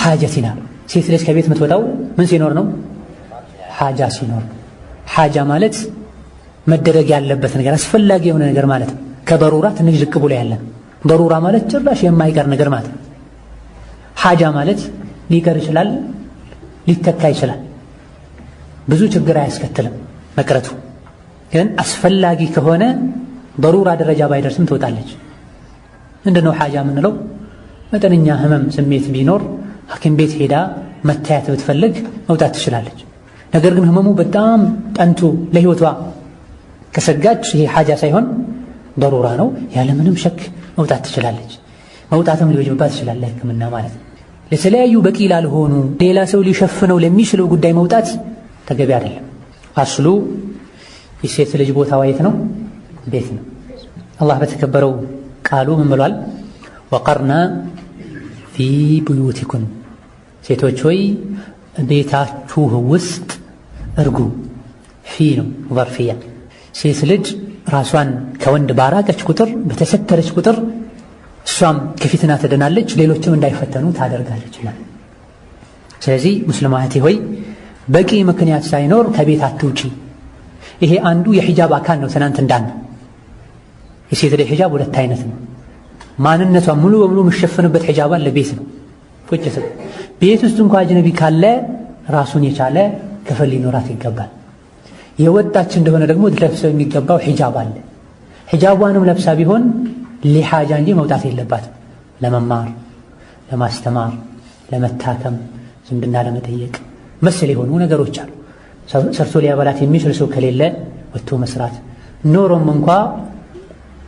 ሓጀቲና ሴት ልጅ ከቤት የምትወጣው ምን ሲኖር ነው? ሓጃ ሲኖር። ሓጃ ማለት መደረግ ያለበት ነገር አስፈላጊ የሆነ ነገር ማለት ነው። ከበሩራ ትንሽ ዝቅ ብሎ ያለ በሩራ ማለት ጭራሽ የማይቀር ነገር ማለት ነው። ሓጃ ማለት ሊቀር ይችላል፣ ሊተካ ይችላል። ብዙ ችግር አያስከትልም መቅረቱ። ግን አስፈላጊ ከሆነ በሩራ ደረጃ ባይደርስም ትወጣለች። ምንድነው ሓጃ የምንለው? መጠነኛ ህመም ስሜት ቢኖር ሐኪም ቤት ሄዳ መታየት ብትፈልግ መውጣት ትችላለች። ነገር ግን ህመሙ በጣም ጠንቶ ለህይወቷ ከሰጋች ይሄ ሓጃ ሳይሆን በሩራ ነው፣ ያለምንም ሸክ መውጣት ትችላለች። መውጣትም ሊወጅብባት ይችላል ለህክምና ማለት ነው። ለተለያዩ በቂ ላልሆኑ ሌላ ሰው ሊሸፍነው ለሚችለው ጉዳይ መውጣት ተገቢ አይደለም። አስሉ የሴት ልጅ ቦታዋ የት ነው? ቤት ነው። አላህ በተከበረው ቃሉ ምን ብሏል? ወቀርና ፊ ቡዩቲኩን፣ ሴቶች ሆይ ቤታችሁ ውስጥ እርጉ። ፊ ነው ዘርፊያ። ሴት ልጅ ራሷን ከወንድ ባራቀች ቁጥር በተሰተረች ቁጥር እሷም ከፊትና ትድናለች፣ ሌሎችም እንዳይፈተኑ ታደርጋለች። ስለዚህ ሙስሊም እህቴ ሆይ በቂ ምክንያት ሳይኖር ከቤት አትውጪ። ይሄ አንዱ የሒጃብ አካል ነው። ትናንት እንዳልነው የሴት ልጅ ሒጃብ ሁለት አይነት ነው። ማንነቷ ሙሉ በሙሉ የምትሸፍንበት ሒጃብ አለ፣ ቤት ነው ቁጭ ስል። ቤት ውስጥ እንኳ አጅነቢ ካለ ራሱን የቻለ ክፍል ሊኖራት ይገባል። የወጣች እንደሆነ ደግሞ ልትለብሰው የሚገባው ሒጃብ አለ። ሒጃቧንም ለብሳ ቢሆን ሊሓጃ እንጂ መውጣት የለባትም። ለመማር፣ ለማስተማር፣ ለመታከም፣ ዝምድና ለመጠየቅ መሰል የሆኑ ነገሮች አሉ። ሰርቶ ሊያበላት የሚችል ሰው ከሌለ ወጥቶ መስራት፣ ኖሮም እንኳ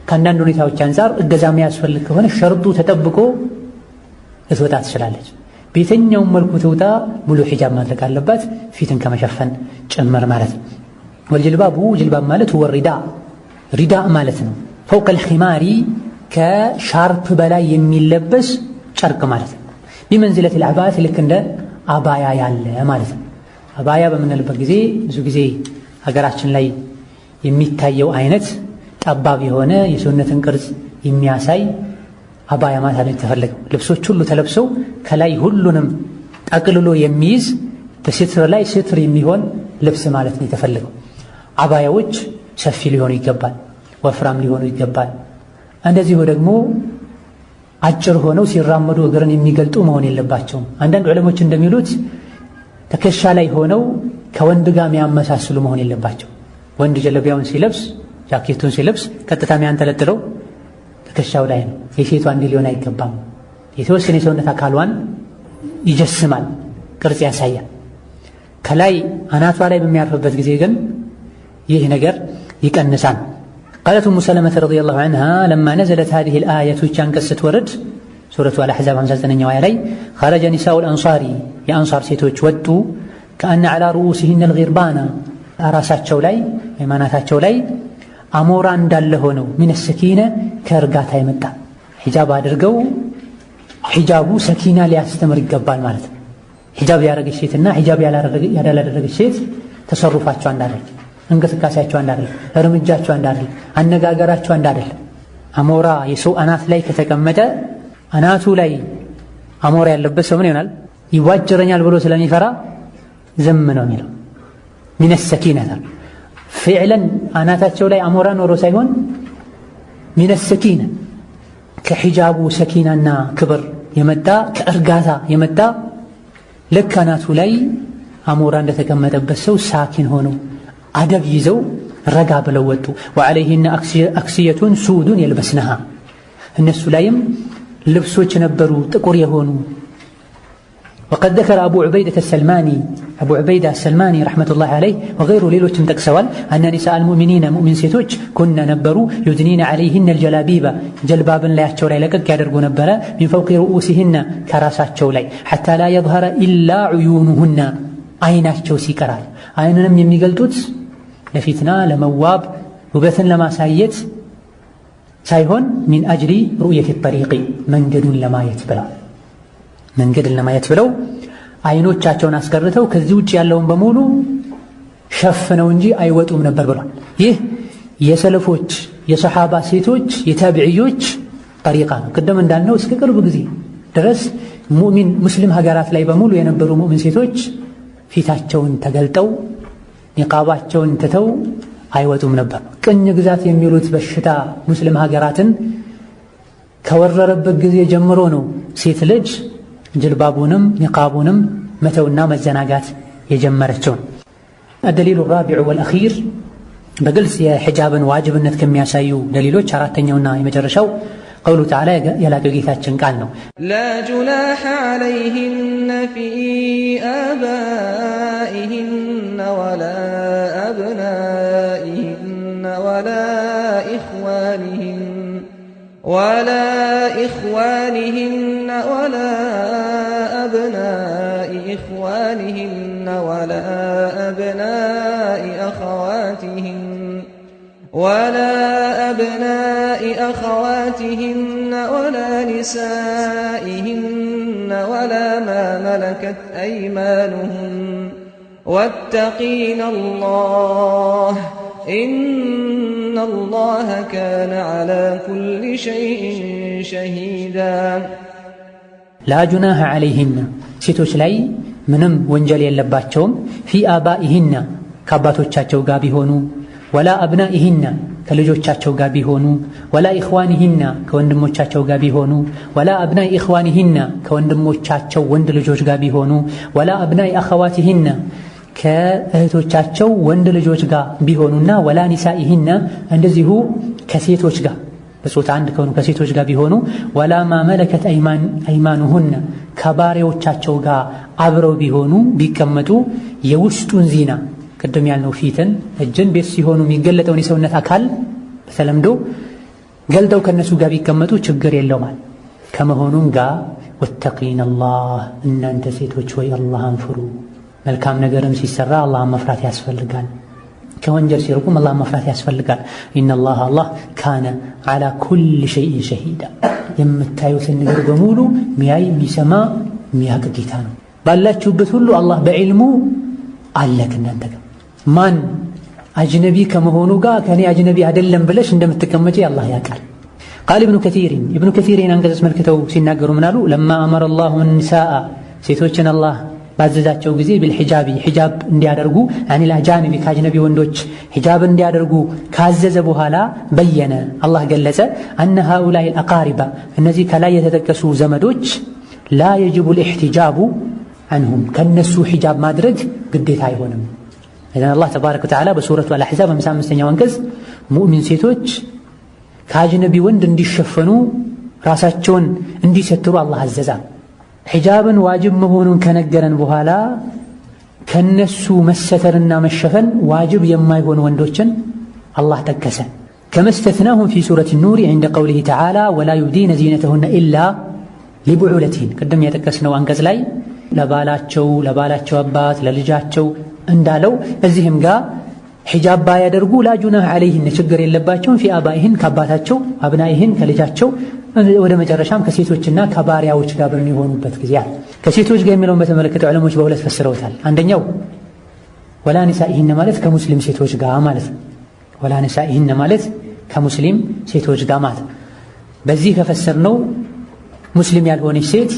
ከአንዳንድ ሁኔታዎች አንፃር እገዛ የሚያስፈልግ ከሆነ ሸርጡ ተጠብቆ ልትወጣ ትችላለች። በየትኛውም መልኩ ትውጣ ሙሉ ሒጃብ ማድረግ አለባት፣ ፊትን ከመሸፈን ጭምር ማለት ነው። ወልጅልባቡ ጅልባብ ማለት ሁወ ሪዳ ማለት ነው። ፈውቀል ኺማሪ ከሻርፕ በላይ የሚለበስ ጨርቅ ማለት ነው። ቢመንዝለት ልአባት ልክ እንደ አባያ ያለ ማለት ነው። አባያ በምንልበት ጊዜ ብዙ ጊዜ ሀገራችን ላይ የሚታየው አይነት ጠባብ የሆነ የሰውነትን ቅርጽ የሚያሳይ አባያ ማለት ነው የተፈለገው። ልብሶች ሁሉ ተለብሰው ከላይ ሁሉንም ጠቅልሎ የሚይዝ በስትር ላይ ስትር የሚሆን ልብስ ማለት ነው የተፈለገው። አባያዎች ሰፊ ሊሆኑ ይገባል፣ ወፍራም ሊሆኑ ይገባል። እንደዚሁ ደግሞ አጭር ሆነው ሲራመዱ እግርን የሚገልጡ መሆን የለባቸውም። አንዳንድ ዑለሞች እንደሚሉት ትከሻ ላይ ሆነው ከወንድ ጋር የሚያመሳስሉ መሆን የለባቸው። ወንድ ጀለቢያውን ሲለብስ ጃኬቱን ሲለብስ ቀጥታ የሚያንጠለጥለው ትከሻው ላይ ነው። የሴቷ እንዲህ ሊሆን አይገባም። የተወሰነ የሰውነት አካሏን ይጀስማል፣ ቅርጽ ያሳያል። ከላይ አናቷ ላይ በሚያርፍበት ጊዜ ግን ይህ ነገር ይቀንሳል። ቃለት ኡሙ ሰለመተ ረዲየላሁ ዐንሃ ለማ ነዘለት ሃዚሂል አየቶች አንቀጽ ስትወርድ ሱረቱ አልአሕዛብ 59ኛው አያ ላይ ኸረጀ ኒሳኡል አንሷሪ የአንሷር ሴቶች ወጡ ከአነ ዐላ ሩኡሲሂነል ጊርባና ራሳቸው ላይ ሃይማኖታቸው ላይ አሞራ እንዳለ ሆነው ሚነ ሰኪነ ከእርጋታ የመጣ ሒጃብ አድርገው ሒጃቡ ሰኪና ሊያስተምር ይገባል ማለት ነው። ሒጃብ ያደረገች ሴትና ሒጃብ ያላደረገች ሴት ተሰሩፋቸው አንዳንድ፣ እንቅስቃሴያቸው አንዳንድ፣ እርምጃቸው አንዳንድ፣ አነጋገራቸው አንዳንድ። አሞራ የሰው አናት ላይ ከተቀመጠ አናቱ ላይ አሞራ ያለበት ሰው ምን ይሆናል? ይዋጅረኛል ብሎ ስለሚፈራ ዝም ነው የሚለው። ሚነ ሰኪነታ ፊዕለን አናታቸው ላይ አሞራ ኖሮ ሳይሆን ሚነ ሰኪነ ከሒጃቡ ሰኪናና ክብር የመጣ ከእርጋታ የመጣ ልክ አናቱ ላይ አሞራ እንደተቀመጠበት ሰው ሳኪን ሆነው አደብ ይዘው ረጋ ብለው ወጡ። ወዐለይሂነ አክስየቱን ሱዱን የልበስነሃ እነሱ ላይም ልብሶች ነበሩ ጥቁር የሆኑ። ወቀድ ዘከረ አቡ ዑበይደተ ሰልማኒ አቡ ዑበይዳ ሰልማኒ ረሕመቱላሂ ዐለይህ ወገይሩ ሌሎችም ጠቅሰዋል። አነ ኒሳአል ሙእሚኒነ ሙእሚን ሴቶች ኩነ ነበሩ ዩድኒነ ዐለይሂነ አልጀላቢባ ጀልባብን ላያቸው ላይ ለቀቅ ያደርጉ ነበረ ሚን ፈውቂ ሩኡሲሂነ ከራሳቸው ላይ ሐታ ላ የዝሀረ ኢላ ዑዩኑሁና አይናቸው ሲቀራል። አይንንም የሚገልጡት ለፊትና ለመዋብ ውበትን ለማሳየት ሳይሆን ሚን አጅሊ ሩእየት ጠሪቂ መንገዱን ለማየት ብለው መንገድን ለማየት ብለው አይኖቻቸውን አስቀርተው ከዚህ ውጭ ያለውን በሙሉ ሸፍነው እንጂ አይወጡም ነበር ብሏል። ይህ የሰለፎች የሰሓባ ሴቶች የታቢዕዮች ጠሪቃ ነው። ቅድም እንዳልነው እስከ ቅርብ ጊዜ ድረስ ሙእሚን ሙስሊም ሀገራት ላይ በሙሉ የነበሩ ሙእሚን ሴቶች ፊታቸውን ተገልጠው ኒቃባቸውን ትተው አይወጡም ነበር። ቅኝ ግዛት የሚሉት በሽታ ሙስሊም ሀገራትን ከወረረበት ጊዜ ጀምሮ ነው ሴት ልጅ ጅልባቡንም ኒቃቡንም መተውና መዘናጋት የጀመረችው። አደሊሉ ራቢዑ ወልአኺር በግልጽ የሒጃብን ዋጅብነት ከሚያሳዩ ደሊሎች አራተኛውና የመጨረሻው ቀውሉ ተዓላ የላቀ ጌታችን ቃል ነው። ላ ጁናሐ ዐለይሂነ ፊ አባኢሂነ ወላ አብናኢሂነ ወላ ኢኽዋኒሂነ ወላ አብናኢ ኢኽዋኒሂነ ወላ አብናኢ አኸዋቲሂነ ወላ ኒሳኢሂነ ወላ ማ መለከት አይማኑሁን ወተቂነ አላህ ኢነላህ ካነ ዐላ ኩሊ ሸይኢን ሸሂዳ። ላ ጁናሐ ዐለይሂነ ሴቶች ላይ ምንም ወንጀል የለባቸውም። ፊ አባኢሂነ ከአባቶቻቸው ጋር ቢሆኑ፣ ወላ አብናኢሂነ ከልጆቻቸው ጋር ቢሆኑ ወላ ኢኽዋኒሂና ከወንድሞቻቸው ጋር ቢሆኑ ወላ አብናኢ ኢኽዋኒሂና ከወንድሞቻቸው ወንድ ልጆች ጋር ቢሆኑ ወላ አብናኢ አኸዋቲሂና ከእህቶቻቸው ወንድ ልጆች ጋር ቢሆኑና ወላ ኒሳኢሂና እንደዚሁ ከሴቶች ጋር በጾታ አንድ ከሆኑ ከሴቶች ጋር ቢሆኑ ወላ ማ መለከት አይማኑሁና ከባሪያዎቻቸው ጋር አብረው ቢሆኑ ቢቀመጡ የውስጡን ዚና ቅድም ያልነው ፊትን እጅን ቤት ሲሆኑ የሚገለጠውን የሰውነት አካል በተለምዶ ገልጠው ከነሱ ጋር ቢቀመጡ ችግር የለውም ከመሆኑም ጋር ወተቂነላህ እናንተ ሴቶች ወይ አላህን ፍሩ። መልካም ነገርም ሲሰራ አላህን መፍራት ያስፈልጋል። ከወንጀል ሲርቁም አላህን መፍራት ያስፈልጋል። ኢነላህ አላህ ካነ ዐላ ኩሊ ሸይኢን ሸሂዳ የምታዩትን ነገር በሙሉ ሚያይ የሚሰማ የሚያውቅ ጌታ ነው። ባላችሁበት ሁሉ አላህ በዕልሙ አለ ከእናንተ ጋር። ማን አጅነቢ ከመሆኑ ጋር ከኔ አጅነቢ አይደለም ብለሽ እንደምትቀመጪ አላህ ያውቃል። ቃል ኢብኑ ከሲርን አንቀጽ አስመልክተው ሲናገሩ ምናሉ? ለማ አመረ አላሁ ኒሳአ ሴቶችን አላህ ባዘዛቸው ጊዜ ቢልሒጃቢ ሒጃብ እንዲያደርጉ አኒል አጃኒቢ ከአጅነቢ ወንዶች ሒጃብ እንዲያደርጉ ካዘዘ በኋላ በየነ አላህ ገለጸ አነ ሃኡላኢ አልአቃሪባ እነዚህ ከላይ የተጠቀሱ ዘመዶች ላ የጅቡ ልኢሕቲጃቡ አንሁም ከነሱ ሒጃብ ማድረግ ግዴታ አይሆንም። ኢዘን አላህ ተባረከ ወተዓላ በሱረቱ አልአሕዛብ 55ኛው አንቀጽ ሙእሚን ሴቶች ከአጅነቢ ወንድ እንዲሸፈኑ ራሳቸውን እንዲሰትሩ አላህ አዘዛ። ሒጃብን ዋጅብ መሆኑን ከነገረን በኋላ ከነሱ መሰተርና መሸፈን ዋጅብ የማይሆኑ ወንዶችን አላህ ጠቀሰ። ከመስተትናሁም ፊ ሱረት ኑር ዐንደ ቀውሊሂ ተዓላ ወላ ዩብዲነ ዚነተሁነ ኢላ ሊቡዑለቲሂን ቅድም የጠቀስነው አንቀጽ ላይ ለባላቸው አባት ለልጃቸው እንዳለው እዚህም ጋር ሒጃብ ባያደርጉ ላ ጁናህ ዐለይሂን ችግር የለባቸውም ፊ አባኢሂን ከአባታቸው አብናኢሂን ከልጃቸው ወደ መጨረሻም ከሴቶችና ከባሪያዎች ጋር በሚሆኑበት ጊዜ ከሴቶች ጋር የሚለውን በተመለከተ ዑለሞች በሁለት ፈስረውታል። አንደኛው ወላ ኒሳኢሂን ማለት ከሙስሊም ሴቶች ጋር ማለት ነው። ወላ ኒሳኢሂን ማለት ከሙስሊም ሴቶች ጋር ማለት በዚህ ከፈሰርነው ሙስሊም ያልሆነች ሴት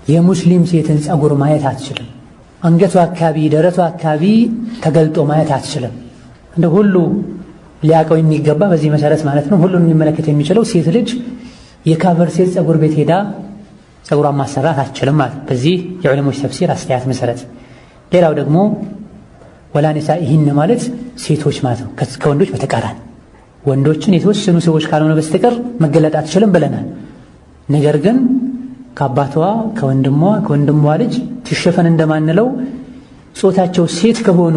የሙስሊም ሴትን ጸጉር ማየት አትችልም። አንገቷ አካባቢ ደረቷ አካባቢ ተገልጦ ማየት አትችልም። እንደ ሁሉ ሊያቀው የሚገባ በዚህ መሰረት ማለት ነው ሁሉን ሊመለከት የሚችለው ሴት ልጅ የካፈር ሴት ጸጉር ቤት ሄዳ ጸጉሯን ማሰራት አትችልም ማለት በዚህ የዑለሞች ተፍሲር አስተያየት መሰረት። ሌላው ደግሞ ወላ ኒሳኢሂን ማለት ሴቶች ማለት ነው ከወንዶች በተቃራኒ ወንዶችን የተወሰኑ ሰዎች ካልሆነ በስተቀር መገለጥ አትችልም ብለናል። ነገር ግን ከአባቷ ከወንድሟ ልጅ ትሸፈን እንደማንለው ጾታቸው ሴት ከሆኑ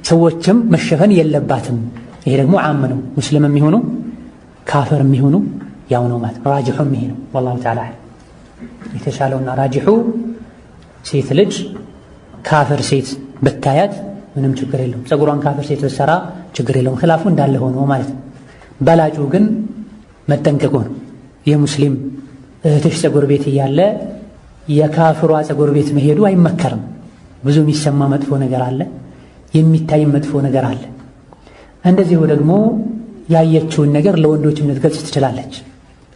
ሰዎችም መሸፈን የለባትም። ይሄ ደግሞ ዓም ነው። ሙስሊም የሚሆኑ ካፈር የሚሆኑ ያው ነው ማለት ራጅሑም ይሄ ነው። ወላሁ ተዓላ የተሻለውና ራጅሑ ሴት ልጅ ካፈር ሴት ብታያት ምንም ችግር የለውም። ጸጉሯን ካፈር ሴት ብትሰራ ችግር የለውም። ኺላፉ እንዳለ ሆኖ ማለት ነው። በላጩ ግን መጠንቀቁ ነው። የሙስሊም እህትሽ ጸጉር ቤት እያለ የካፍሯ ጸጉር ቤት መሄዱ አይመከርም። ብዙ የሚሰማ መጥፎ ነገር አለ፣ የሚታይ መጥፎ ነገር አለ። እንደዚሁ ደግሞ ያየችውን ነገር ለወንዶችም ልትገልጽ ትችላለች።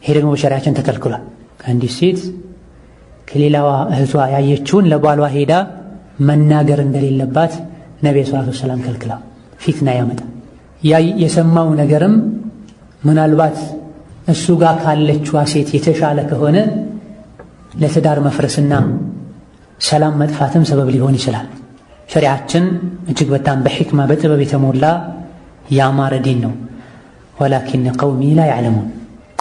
ይሄ ደግሞ በሸሪዓችን ተከልክሏል። አንዲት ሴት ከሌላዋ እህቷ ያየችውን ለባሏ ሄዳ መናገር እንደሌለባት ነብዩ ሰለላሁ ዐለይሂ ወሰለም ከልክለው ፊትና ያመጣ የሰማው ነገርም ምናልባት እሱ ጋር ካለችዋ ሴት የተሻለ ከሆነ ለትዳር መፍረስና ሰላም መጥፋትም ሰበብ ሊሆን ይችላል። ሸሪዓችን እጅግ በጣም በሕክማ በጥበብ የተሞላ ያማረ ዲን ነው። ወላኪን ቀውሚ ላ ያዕለሙን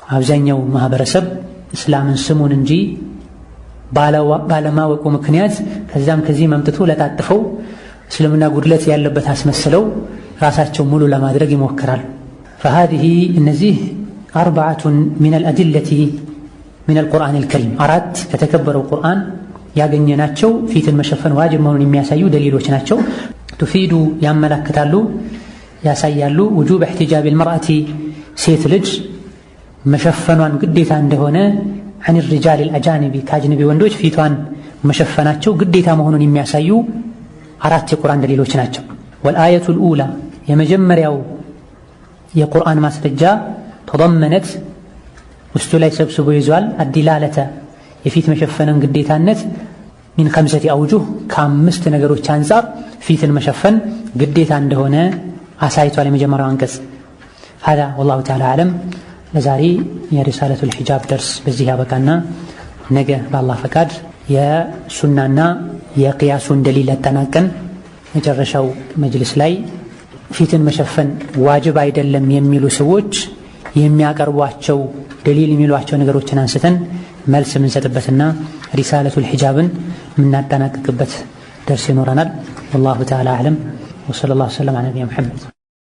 አብዛኛው ማህበረሰብ እስላምን ስሙን እንጂ ባለማወቁ ምክንያት ከዛም ከዚህ መምጥቶ ለጣጥፈው እስልምና ጉድለት ያለበት አስመስለው ራሳቸው ሙሉ ለማድረግ ይሞክራል። فهذه እነዚህ አርበዓቱን ሚነል አዲለቲ ሚነል ቁርአኒል ከሪም አራት ከተከበረው ቁርአን ያገኘናቸው ፊትን መሸፈን ዋጅብ መሆኑን የሚያሳዩ ደሊሎች ናቸው። ቱፊዱ ያመላክታሉ፣ ያሳያሉ። ውጁብ ኢሕቲጃቢል መርአቲ ሴት ልጅ መሸፈኗን ግዴታ እንደሆነ አን ሪጃሊል አጃኒቢ ከአጅነቢ ወንዶች ፊቷን መሸፈናቸው ግዴታ መሆኑን የሚያሳዩ አራት የቁርአን ደሊሎች ናቸው። ወልአየቱል ኡላ የመጀመሪያው የቁርአን ማስረጃ ተضمنت ውስጡ ላይ ሰብስቦ ይዟል አዲላለተ የፊት መሸፈንን ግዴታነት ሚን ኸምሰቲ አውጁህ ከአምስት ነገሮች አንጻር ፊትን መሸፈን ግዴታ እንደሆነ አሳይቷል። የመጀመሪያው አንቀጽ هذا والله تعالى أعلم ለዛሬ የሪሳለቱል ሒጃብ ደርስ በዚህ ያበቃና ነገ በአላህ ፈቃድ የሱናና የቅያሱን ደሊል አጠናቀን መጨረሻው መጅልስ ላይ ፊትን መሸፈን ዋጅብ አይደለም የሚሉ ሰዎች የሚያቀርቧቸው ደሊል የሚሏቸው ነገሮችን አንስተን መልስ የምንሰጥበትና ሪሳለቱል ሒጃብን የምናጠናቅቅበት ደርስ ይኖረናል። ወላሁ ተዓላ አዕለም ወሰለላሁ ዐላ ነቢይና ሙሐመድ